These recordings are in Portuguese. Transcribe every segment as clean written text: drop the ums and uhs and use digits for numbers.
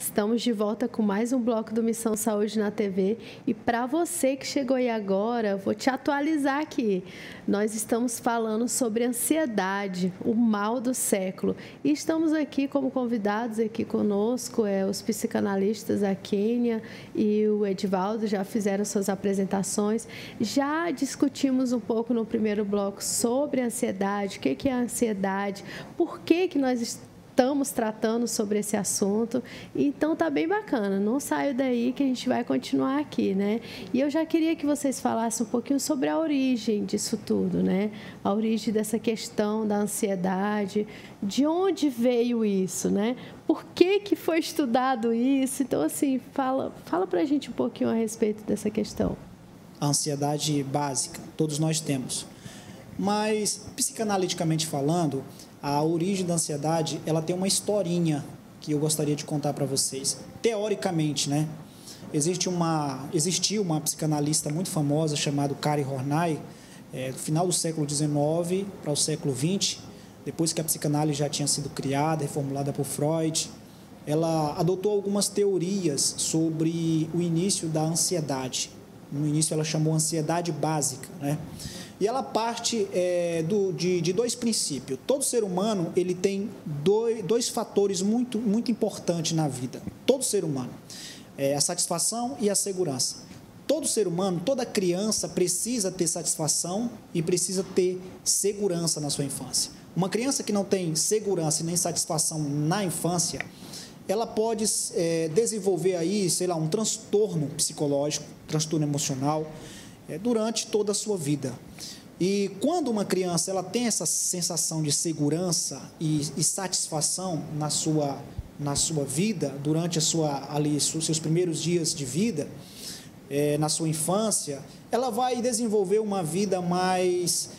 Estamos de volta com mais um bloco do Missão Saúde na TV. E para você que chegou aí agora, vou te atualizar aqui. Nós estamos falando sobre ansiedade, o mal do século. E estamos aqui como convidados aqui conosco, os psicanalistas, a Kênia e o Edivaldo, já fizeram suas apresentações. Já discutimos um pouco no primeiro bloco sobre a ansiedade, o que é a ansiedade, por que nós estamos tratando sobre esse assunto. Então tá bem bacana, não saio daí que a gente vai continuar aqui, né? E eu já queria que vocês falassem um pouquinho sobre a origem disso tudo, né? A origem dessa questão da ansiedade, de onde veio isso, né? Por que foi estudado isso? Então, assim, fala pra gente um pouquinho a respeito dessa questão. A ansiedade básica, todos nós temos. Mas, psicanaliticamente falando, a origem da ansiedade, ela tem uma historinha que eu gostaria de contar para vocês. Teoricamente, né? Existiu uma psicanalista muito famosa chamada Karen Horney, do final do século XIX para o século XX, depois que a psicanálise já tinha sido criada, reformulada por Freud. Ela adotou algumas teorias sobre o início da ansiedade. No início ela chamou ansiedade básica, né? E ela parte de dois princípios. Todo ser humano ele tem dois fatores muito importantes na vida. Todo ser humano. A satisfação e a segurança. Todo ser humano, toda criança precisa ter satisfação e precisa ter segurança na sua infância. Uma criança que não tem segurança e nem satisfação na infância, ela pode desenvolver aí, sei lá, um transtorno psicológico, transtorno emocional, durante toda a sua vida. E quando uma criança ela tem essa sensação de segurança e satisfação na sua vida, durante seus primeiros dias de vida, na sua infância, ela vai desenvolver uma vida mais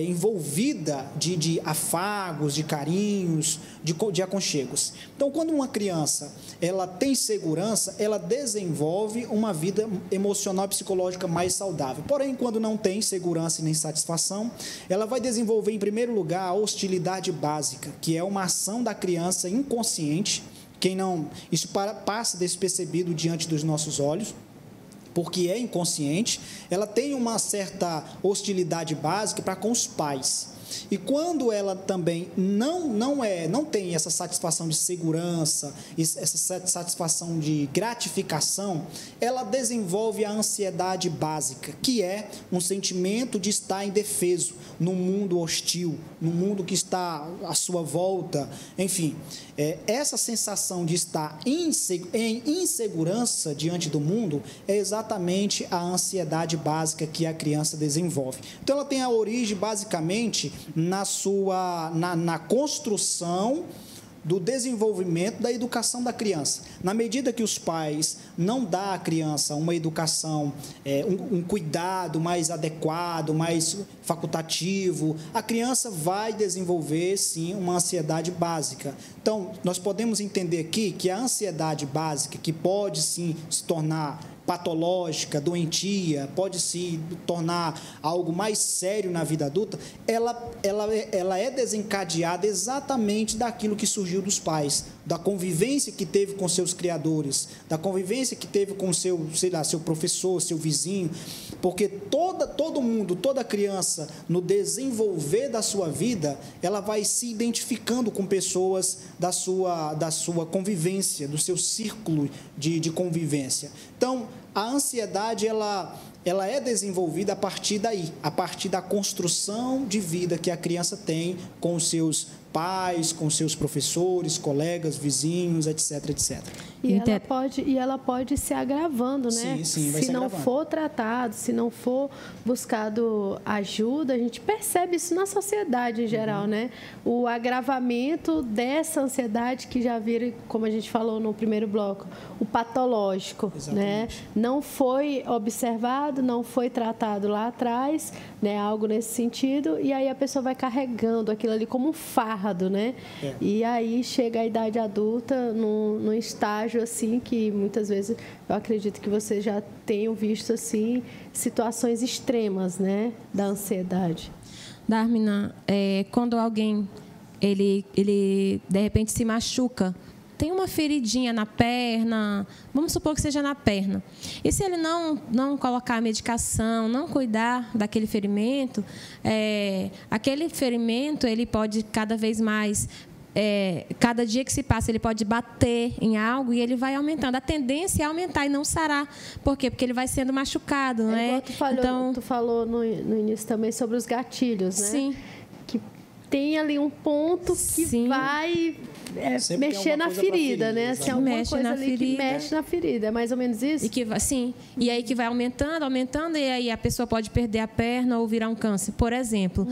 envolvida de afagos, de carinhos, de aconchegos. Então, quando uma criança ela tem segurança, ela desenvolve uma vida emocional e psicológica mais saudável. Porém, quando não tem segurança e nem satisfação, ela vai desenvolver, em primeiro lugar, a hostilidade básica, que é uma ação da criança inconsciente. Isso passa despercebido diante dos nossos olhos, porque é inconsciente. Ela tem uma certa hostilidade básica para com os pais. E quando ela também não tem essa satisfação de segurança, essa satisfação de gratificação, ela desenvolve a ansiedade básica, que é um sentimento de estar indefeso num mundo hostil, num mundo que está à sua volta. Enfim, essa sensação de estar em insegurança diante do mundo é exatamente a ansiedade básica que a criança desenvolve. Então, ela tem a origem, basicamente, na construção do desenvolvimento da educação da criança. Na medida que os pais não dão à criança uma educação, um cuidado mais adequado, mais facultativo, a criança vai desenvolver, sim, uma ansiedade básica. Então, nós podemos entender aqui que a ansiedade básica, que pode, sim, se tornar patológica, doentia, pode se tornar algo mais sério na vida adulta, ela é desencadeada exatamente daquilo que surgiu dos pais, da convivência que teve com seus criadores, da convivência que teve com seu professor, seu vizinho, porque todo mundo, toda criança, no desenvolver da sua vida, ela vai se identificando com pessoas da sua convivência, do seu círculo de convivência. Então, a ansiedade, ela é desenvolvida a partir daí, a partir da construção de vida que a criança tem com os seus pais, com seus professores, colegas, vizinhos, etc, etc. E ela pode se agravando, né? Sim, vai se agravando. Se não for tratado, se não for buscado ajuda, a gente percebe isso na sociedade em geral, né? O agravamento dessa ansiedade que já vira, como a gente falou no primeiro bloco, o patológico, né? Não foi observado, não foi tratado lá atrás, né? Algo nesse sentido, e aí a pessoa vai carregando aquilo ali como um fardo, né? E aí chega a idade adulta num estágio assim que muitas vezes eu acredito que vocês já tenham visto assim situações extremas, né, da ansiedade. Dármina, quando alguém ele de repente se machuca tem uma feridinha na perna, vamos supor que seja na perna. E se ele não colocar a medicação, não cuidar daquele ferimento, aquele ferimento ele pode cada vez mais, cada dia que se passa, ele pode bater em algo e ele vai aumentando. A tendência é aumentar e não sarar. Por quê? Porque ele vai sendo machucado, né? Tu falou no início também sobre os gatilhos, né? Sim. Que tem ali um ponto que Sim. vai mexer na ferida, né? Assim, alguma mexe coisa na ali ferida. que mexe na ferida. É mais ou menos isso? Sim. E aí que vai aumentando, e aí a pessoa pode perder a perna ou virar um câncer. Por exemplo,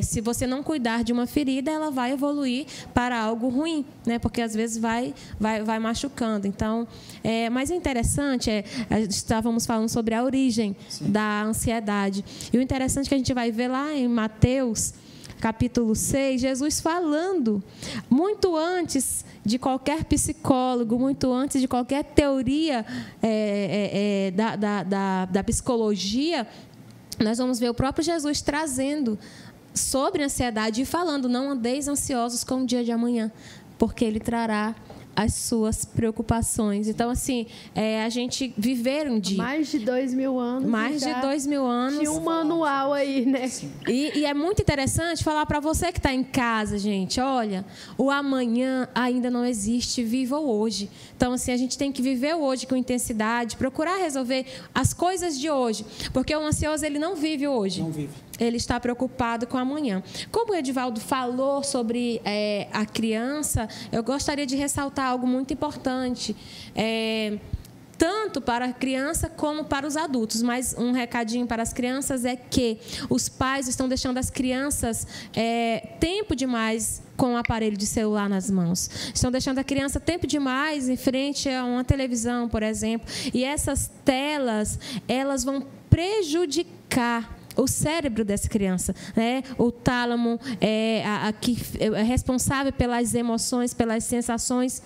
se você não cuidar de uma ferida, ela vai evoluir para algo ruim, né? Porque às vezes vai machucando. Então, mas o interessante estávamos falando sobre a origem da ansiedade. E o interessante é que a gente vai ver lá em Mateus, capítulo 6, Jesus falando, muito antes de qualquer psicólogo, muito antes de qualquer teoria da psicologia, nós vamos ver o próprio Jesus trazendo sobre ansiedade e falando: não andeis ansiosos com o dia de amanhã, porque ele trará as suas preocupações. Então, assim, a gente viver um dia... Mais de 2.000 anos. Mais de 2.000 anos. Tinha um manual aí, né? E é muito interessante falar para você que está em casa, gente, olha, o amanhã ainda não existe, viva o hoje. Então, assim, a gente tem que viver o hoje com intensidade, procurar resolver as coisas de hoje, porque o ansioso, ele não vive o hoje. Não vive. Ele está preocupado com amanhã. Como o Edivaldo falou sobre a criança, eu gostaria de ressaltar algo muito importante, tanto para a criança como para os adultos. Mas um recadinho para as crianças é que os pais estão deixando as crianças tempo demais com o aparelho de celular nas mãos. Estão deixando a criança tempo demais em frente a uma televisão, por exemplo. E essas telas, elas vão prejudicar o cérebro dessa criança, né? O tálamo é responsável pelas emoções, pelas sensações.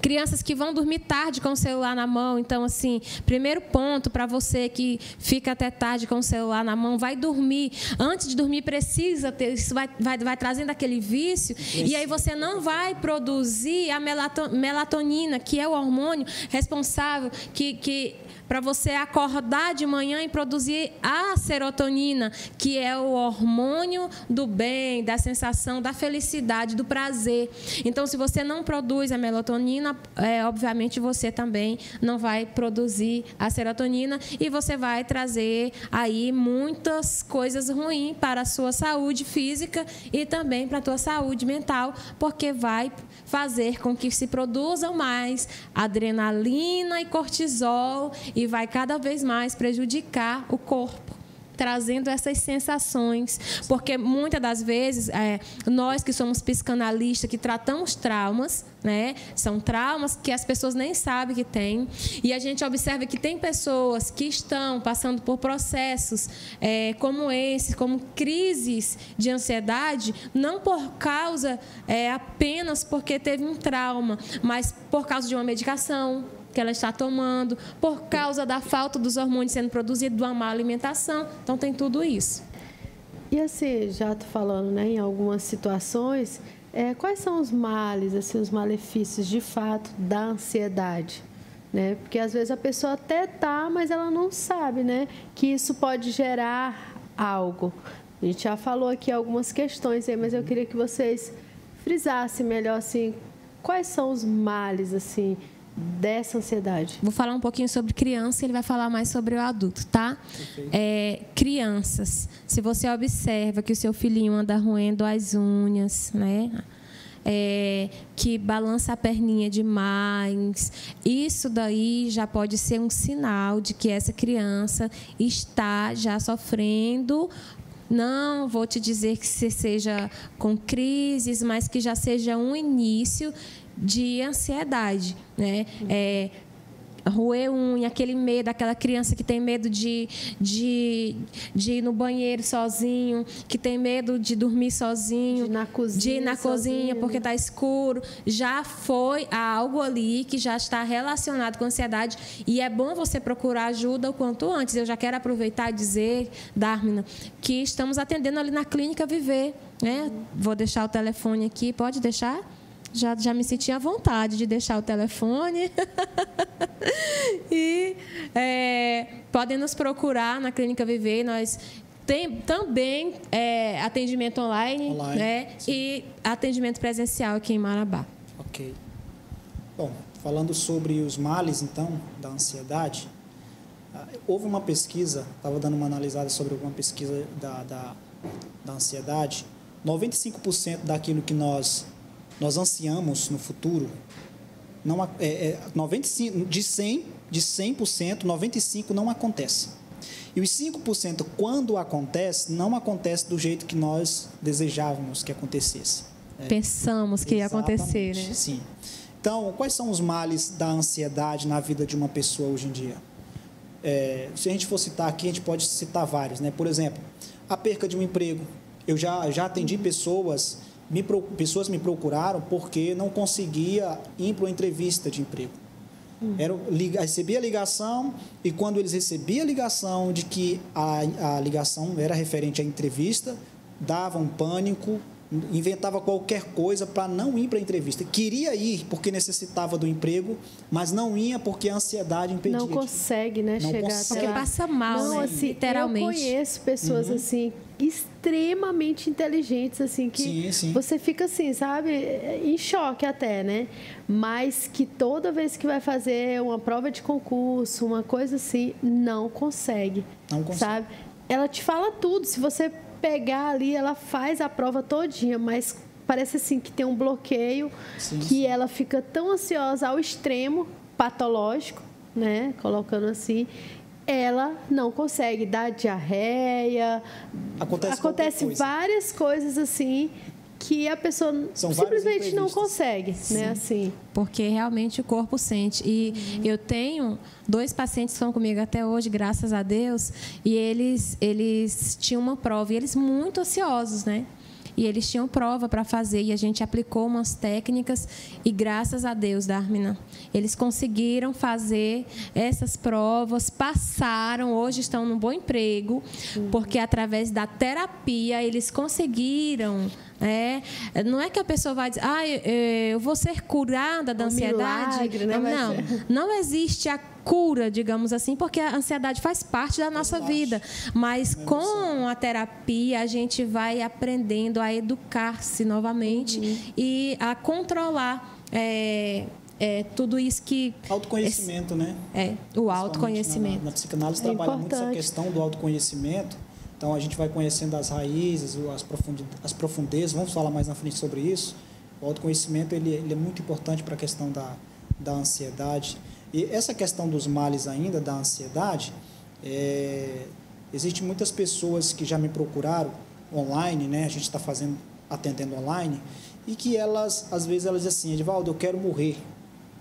Crianças que vão dormir tarde com o celular na mão. Então, assim, primeiro ponto para você que fica até tarde com o celular na mão, vai dormir. Antes de dormir, precisa ter, isso vai trazendo aquele vício. E aí você não vai produzir a melatonina, que é o hormônio responsável para você acordar de manhã e produzir a serotonina, que é o hormônio do bem, da sensação, da felicidade, do prazer. Então, se você não produz a melatonina, obviamente você também não vai produzir a serotonina e você vai trazer aí muitas coisas ruins para a sua saúde física e também para a tua saúde mental, porque vai fazer com que se produzam mais adrenalina e cortisol e vai cada vez mais prejudicar o corpo, trazendo essas sensações. Porque muitas das vezes, nós que somos psicanalistas, que tratamos traumas, né? São traumas que as pessoas nem sabem que têm. E a gente observa que tem pessoas que estão passando por processos como esses, como crises de ansiedade, não por causa apenas porque teve um trauma, mas por causa de uma medicação que ela está tomando, por causa da falta dos hormônios sendo produzidos, de uma má alimentação. Então, tem tudo isso. E assim, já estou falando, né, em algumas situações, quais são os males, assim, os malefícios, de fato, da ansiedade? Né? Porque, às vezes, a pessoa até está, mas ela não sabe, né, que isso pode gerar algo. A gente já falou aqui algumas questões aí, mas eu queria que vocês frisassem melhor, assim, quais são os males, assim, dessa ansiedade. Vou falar um pouquinho sobre criança e ele vai falar mais sobre o adulto, tá? Crianças, se você observa que o seu filhinho anda roendo as unhas, né? Que balança a perninha demais, isso daí já pode ser um sinal de que essa criança está já sofrendo. Não vou te dizer que seja com crises, mas que já seja um início de ansiedade, né? Roer unha, aquele medo, aquela criança que tem medo de ir no banheiro sozinho, que tem medo de dormir sozinho, de ir na cozinha porque está escuro, já foi algo ali que já está relacionado com ansiedade e é bom você procurar ajuda o quanto antes. Eu já quero aproveitar e dizer, Dármina, que estamos atendendo ali na Clínica Viver, né? Vou deixar o telefone aqui, pode deixar? Já me senti à vontade de deixar o telefone. E podem nos procurar na Clínica Viver. Nós temos também atendimento online. Né? E atendimento presencial aqui em Marabá. Ok. Bom, falando sobre os males, então, da ansiedade, houve uma pesquisa, estava dando uma analisada sobre alguma pesquisa da ansiedade. 95% daquilo que nós ansiamos no futuro, 95, de 100%, 95% não acontece. E os 5%, quando acontece, não acontece do jeito que nós desejávamos que acontecesse. Pensamos que ia acontecer, né? Sim. Então, quais são os males da ansiedade na vida de uma pessoa hoje em dia? Se a gente for citar aqui, a gente pode citar vários, né? Por exemplo, a perca de um emprego. Eu já atendi pessoas me procuraram porque não conseguia ir para uma entrevista de emprego. Recebia a ligação, e quando eles recebiam a ligação de que a ligação era referente à entrevista, dava um pânico, inventava qualquer coisa para não ir para a entrevista. Queria ir porque necessitava do emprego, mas não ia porque a ansiedade impedia. Não consegue, né? Não chegar consegue. até lá. Porque passa mal, não, né? Assim, literalmente. Eu conheço pessoas assim extremamente inteligentes, assim, que sim. você fica assim, sabe, em choque até, né? Mas que toda vez que vai fazer uma prova de concurso, uma coisa assim, não consegue. Não consegue. Sabe? Ela te fala tudo. Se você pegar ali, ela faz a prova todinha, mas parece assim que tem um bloqueio, que ela fica tão ansiosa ao extremo, patológico, né? Colocando assim, ela não consegue dar diarreia. Acontece várias coisas assim que a pessoa simplesmente não consegue, né? Assim. Porque realmente o corpo sente. E eu tenho 2 pacientes que estão comigo até hoje, graças a Deus, e eles tinham uma prova, e eles muito ansiosos, né? E eles tinham prova para fazer, e a gente aplicou umas técnicas, e graças a Deus, Dármina, eles conseguiram fazer essas provas, passaram, hoje estão num bom emprego, porque através da terapia eles conseguiram. Não é que a pessoa vai dizer, eu vou ser curada da ansiedade. Milagre, né? Não existe a cura, digamos assim, porque a ansiedade faz parte da nossa vida. Mas com a terapia, a gente vai aprendendo a educar-se novamente e a controlar tudo isso que... Autoconhecimento, né? O autoconhecimento. Na psicanálise trabalha muito essa questão do autoconhecimento. Então, a gente vai conhecendo as raízes, as profundezas, vamos falar mais na frente sobre isso. O autoconhecimento ele é muito importante para a questão da ansiedade. E essa questão dos males ainda, da ansiedade, existem muitas pessoas que já me procuraram online, né? A gente está atendendo online, e que às vezes elas dizem assim, Edivaldo, eu quero morrer.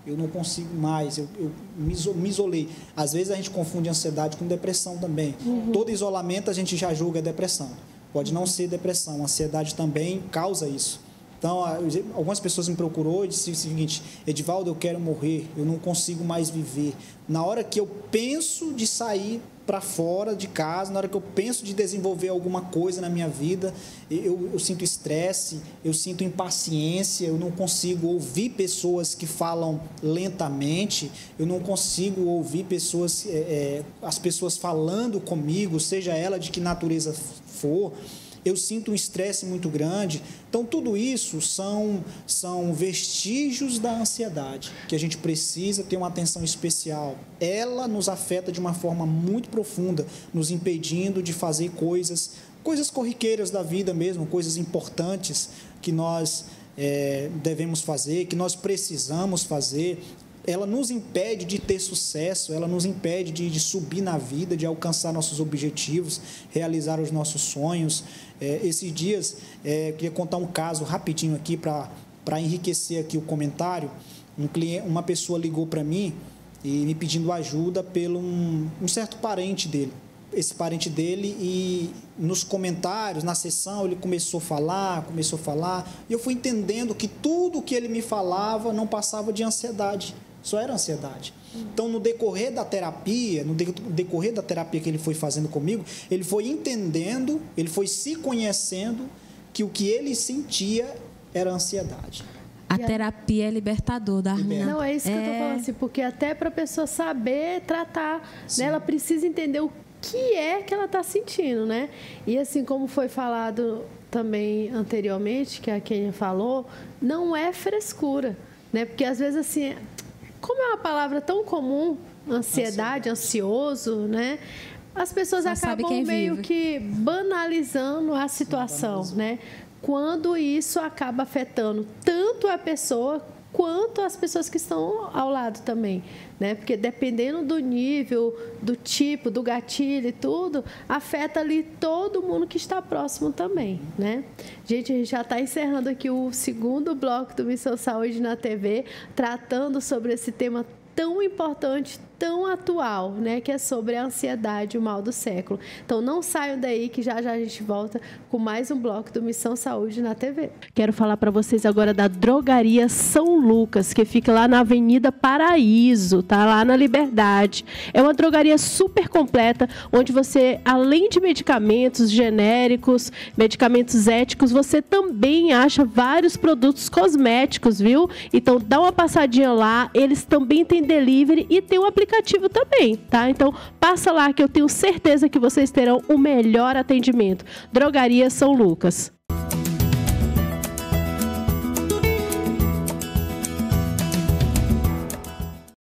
Eu não consigo mais, eu me isolei. Às vezes a gente confunde ansiedade com depressão também. Todo isolamento a gente já julga depressão. Pode não ser depressão, a ansiedade também causa isso. Então, algumas pessoas me procurou e disseram o seguinte, Edivaldo, eu quero morrer, eu não consigo mais viver. Na hora que eu penso de sair para fora de casa, na hora que eu penso de desenvolver alguma coisa na minha vida, eu sinto estresse, eu sinto impaciência, eu não consigo ouvir pessoas que falam lentamente, eu não consigo ouvir as pessoas falando comigo, seja ela de que natureza for. Eu sinto um estresse muito grande. Então, tudo isso são vestígios da ansiedade, que a gente precisa ter uma atenção especial. Ela nos afeta de uma forma muito profunda, nos impedindo de fazer coisas corriqueiras da vida mesmo, coisas importantes que nós devemos fazer, que nós precisamos fazer. Ela nos impede de ter sucesso, ela nos impede de subir na vida, de alcançar nossos objetivos, realizar os nossos sonhos. Esses dias, eu queria contar um caso rapidinho aqui para enriquecer aqui o comentário. Uma pessoa ligou para mim e me pedindo ajuda pelo um certo parente dele. Esse parente dele, e nos comentários, na sessão, ele começou a falar, e eu fui entendendo que tudo que ele me falava não passava de ansiedade, só era ansiedade. Então, no decorrer da terapia que ele foi fazendo comigo, ele foi entendendo, ele foi se conhecendo que o que ele sentia era ansiedade. A terapia é libertador, Darminha. Não, é isso que eu tô falando, assim, porque até para a pessoa saber tratar, né, ela precisa entender o que é que ela está sentindo, né? E assim como foi falado também anteriormente, que a Kênia falou, não é frescura, né? Porque às vezes assim, como é uma palavra tão comum, ansiedade, ansioso, né? As pessoas acabam meio que banalizando a situação, né? Quando isso acaba afetando tanto a pessoa quanto as pessoas que estão ao lado também, né? Porque dependendo do nível, do tipo, do gatilho e tudo, afeta ali todo mundo que está próximo também, né? Gente, a gente já está encerrando aqui o segundo bloco do Missão Saúde na TV, tratando sobre esse tema tão importante, tão atual, né, que é sobre a ansiedade, o mal do século. Então, não saiam daí que já a gente volta com mais um bloco do Missão Saúde na TV. Quero falar para vocês agora da Drogaria São Lucas, que fica lá na Avenida Paraíso, tá? Lá na Liberdade. É uma drogaria super completa, onde você, além de medicamentos genéricos, medicamentos éticos, você também acha vários produtos cosméticos, viu? Então, dá uma passadinha lá. Eles também têm delivery e tem um aplicativo também, tá? Então, passa lá que eu tenho certeza que vocês terão o melhor atendimento. Drogaria São Lucas.